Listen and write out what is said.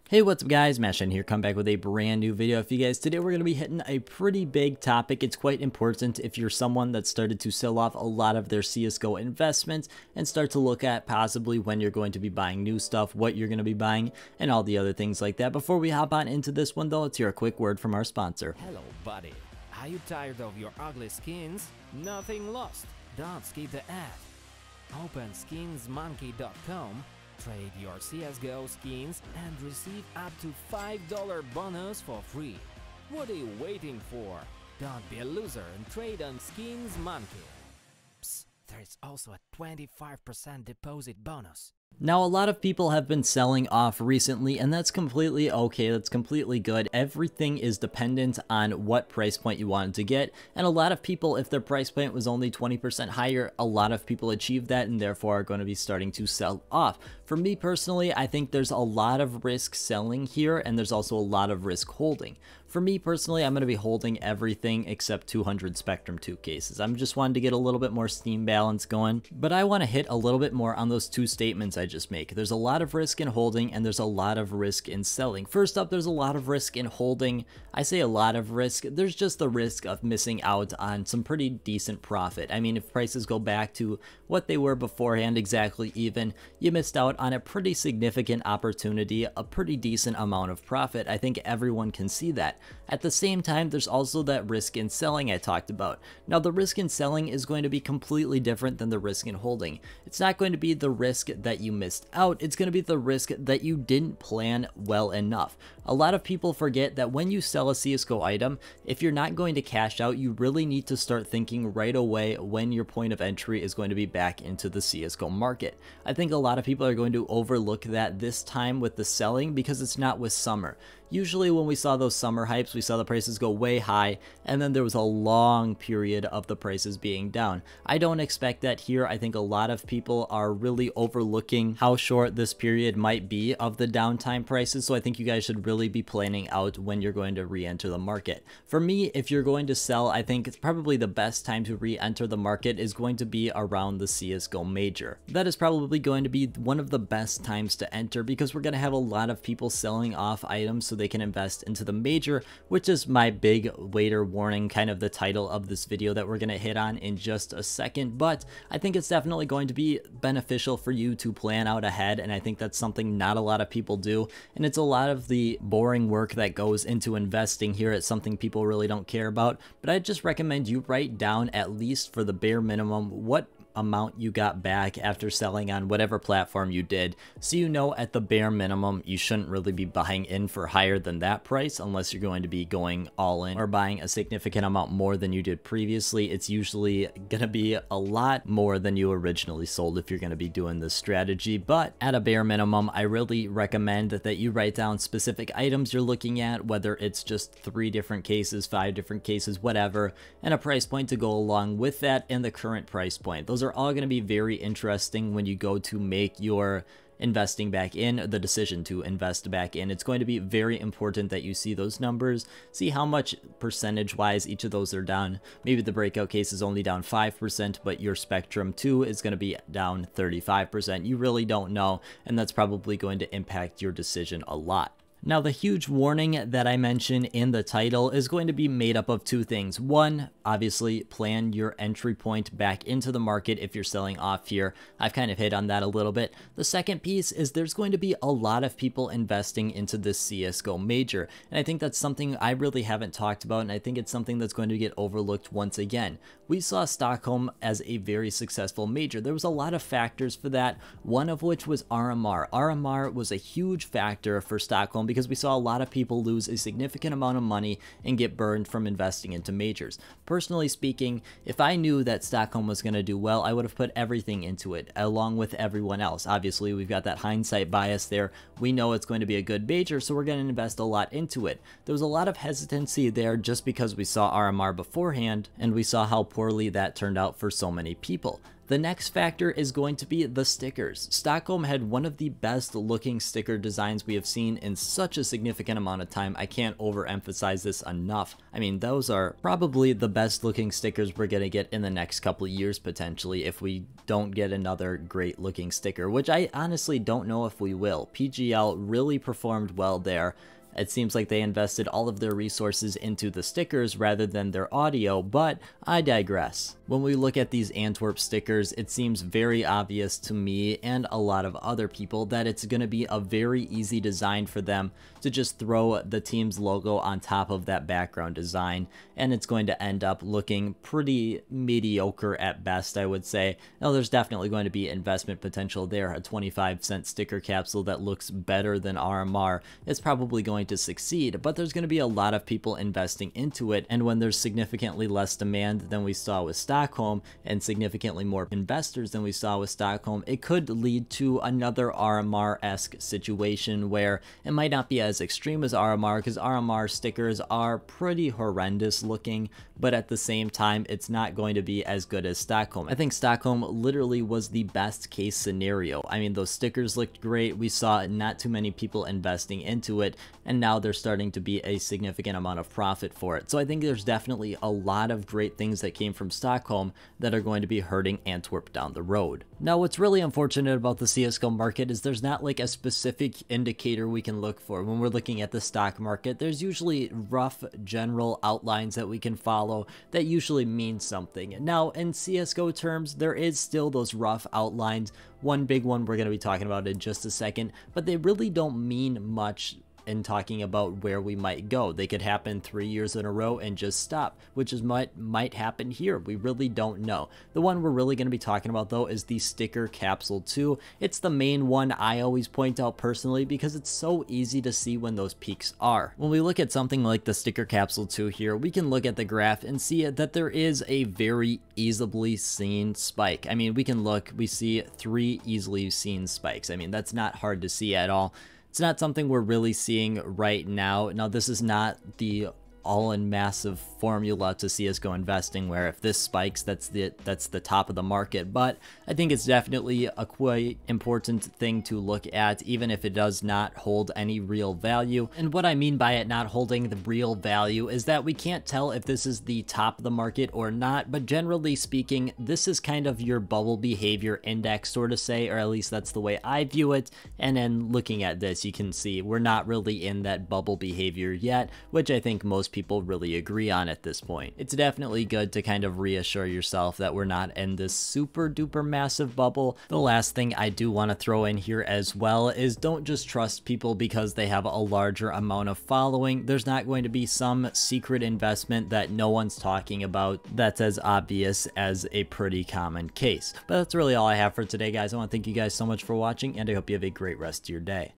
Hey, what's up guys, Mashin here, come back with a brand new video for you guys. Today we're going to be hitting a pretty big topic. It's quite important if you're someone that started to sell off a lot of their CSGO investments and start to look at possibly when you're going to be buying new stuff, what you're going to be buying, and all the other things like that. Before we hop on into this one though, let's hear a quick word from our sponsor. Hello buddy, are you tired of your ugly skins? Nothing lost, don't skip the ad. Open skinsmonkey.com, trade your CSGO skins and receive up to $5 bonus for free. What are you waiting for? Don't be a loser and trade on Skins Monkey. Psst, there is also a 25% deposit bonus. Now, a lot of people have been selling off recently, and that's completely okay, that's completely good. Everything is dependent on what price point you wanted to get, and a lot of people, if their price point was only 20% higher, a lot of people achieve that and therefore are going to be starting to sell off. For me personally, I think there's a lot of risk selling here, and there's also a lot of risk holding. For me personally, I'm going to be holding everything except 200 Spectrum 2 cases. I'm just wanting to get a little bit more steam balance going, but I want to hit a little bit more on those two statements I just make. There's a lot of risk in holding and there's a lot of risk in selling. First up, there's a lot of risk in holding. I say a lot of risk. There's just the risk of missing out on some pretty decent profit. I mean, if prices go back to what they were beforehand, exactly even, you missed out on a pretty significant opportunity, a pretty decent amount of profit. I think everyone can see that. At the same time, there's also that risk in selling I talked about. Now, the risk in selling is going to be completely different than the risk in holding. It's not going to be the risk that you missed out, it's going to be the risk that you didn't plan well enough. A lot of people forget that when you sell a CSGO item, if you're not going to cash out, you really need to start thinking right away when your point of entry is going to be back into the CSGO market. I think a lot of people are going to overlook that this time with the selling because it's not with summer. Usually when we saw those summer hypes, we saw the prices go way high, and then there was a long period of the prices being down. I don't expect that here. I think a lot of people are really overlooking how short this period might be of the downtime prices, so I think you guys should really be planning out when you're going to re-enter the market. For me, if you're going to sell, I think it's probably the best time to re-enter the market is going to be around the CSGO Major. That is probably going to be one of the best times to enter because we're going to have a lot of people selling off items so they can invest into the Major, which is my big waiter warning, kind of the title of this video that we're going to hit on in just a second. But I think it's definitely going to be beneficial for you to plan out ahead, and I think that's something not a lot of people do, and it's a lot of the boring work that goes into investing here. It's something people really don't care about, but I just recommend you write down, at least for the bare minimum, what amount you got back after selling on whatever platform you did, so you know at the bare minimum you shouldn't really be buying in for higher than that price unless you're going to be going all in or buying a significant amount more than you did previously. It's usually gonna be a lot more than you originally sold if you're going to be doing this strategy, but at a bare minimum I really recommend that you write down specific items you're looking at, whether it's just 3 different cases, 5 different cases, whatever, and a price point to go along with that and the current price point. Those are all going to be very interesting when you go to make your investing back in, the decision to invest back in. It's going to be very important that you see those numbers, see how much percentage wise each of those are down. Maybe the breakout case is only down 5%, but your Spectrum 2 is going to be down 35%. You really don't know, and that's probably going to impact your decision a lot. Now, the huge warning that I mentioned in the title is going to be made up of 2 things. One, obviously, plan your entry point back into the market if you're selling off here. I've kind of hit on that a little bit. The second piece is there's going to be a lot of people investing into this CSGO Major, and I think that's something I really haven't talked about, and I think it's something that's going to get overlooked once again. We saw Stockholm as a very successful Major. There was a lot of factors for that, one of which was RMR. RMR was a huge factor for Stockholm because we saw a lot of people lose a significant amount of money and get burned from investing into majors. Personally speaking, if I knew that Stockholm was going to do well, I would have put everything into it, along with everyone else. Obviously, we've got that hindsight bias there. We know it's going to be a good major, so we're going to invest a lot into it. There was a lot of hesitancy there just because we saw RMR beforehand, and we saw how poorly that turned out for so many people. The next factor is going to be the stickers. Stockholm had one of the best looking sticker designs we have seen in such a significant amount of time. I can't overemphasize this enough. I mean, those are probably the best looking stickers we're going to get in the next couple of years potentially if we don't get another great looking sticker, which I honestly don't know if we will. PGL really performed well there. It seems like they invested all of their resources into the stickers rather than their audio, but I digress. When we look at these Antwerp stickers, it seems very obvious to me and a lot of other people that it's going to be a very easy design for them to just throw the team's logo on top of that background design, and it's going to end up looking pretty mediocre at best, I would say. Now, there's definitely going to be investment potential there. A 25-cent sticker capsule that looks better than RMR is probably going to succeed, but there's going to be a lot of people investing into it, and when there's significantly less demand than we saw with Stockholm and significantly more investors than we saw with Stockholm, it could lead to another RMR-esque situation where it might not be as extreme as RMR, because RMR stickers are pretty horrendous looking, but at the same time it's not going to be as good as Stockholm. I think Stockholm literally was the best case scenario. I mean, those stickers looked great, we saw not too many people investing into it, and now there's starting to be a significant amount of profit for it. So I think there's definitely a lot of great things that came from Stockholm that are going to be hurting Antwerp down the road. Now, what's really unfortunate about the CSGO market is there's not like a specific indicator we can look for. When we're looking at the stock market, there's usually rough general outlines that we can follow that usually mean something. Now, in CSGO terms, there is still those rough outlines. One big one we're going to be talking about in just a second, but they really don't mean much in talking about where we might go. They could happen 3 years in a row and just stop, which is might happen here. We really don't know. The one we're really going to be talking about though is the sticker capsule 2. It's the main one I always point out personally because it's so easy to see when those peaks are. When we look at something like the sticker capsule 2 here, we can look at the graph and see that there is a very easily seen spike. I mean, we see 3 easily seen spikes. I mean, that's not hard to see at all. It's not something we're really seeing right now. Now, this is not the all-in massive formula to CSGO investing where if this spikes, that's the top of the market, but I think it's definitely a quite important thing to look at, even if it does not hold any real value. And what I mean by it not holding the real value is that we can't tell if this is the top of the market or not, but generally speaking, this is kind of your bubble behavior index, sort of say, or at least that's the way I view it. And then looking at this, you can see we're not really in that bubble behavior yet, which I think most people really agree on at this point. It's definitely good to kind of reassure yourself that we're not in this super duper massive bubble. The last thing I do want to throw in here as well is don't just trust people because they have a larger amount of following. There's not going to be some secret investment that no one's talking about that's as obvious as a pretty common case. But that's really all I have for today, guys. I want to thank you guys so much for watching, and I hope you have a great rest of your day.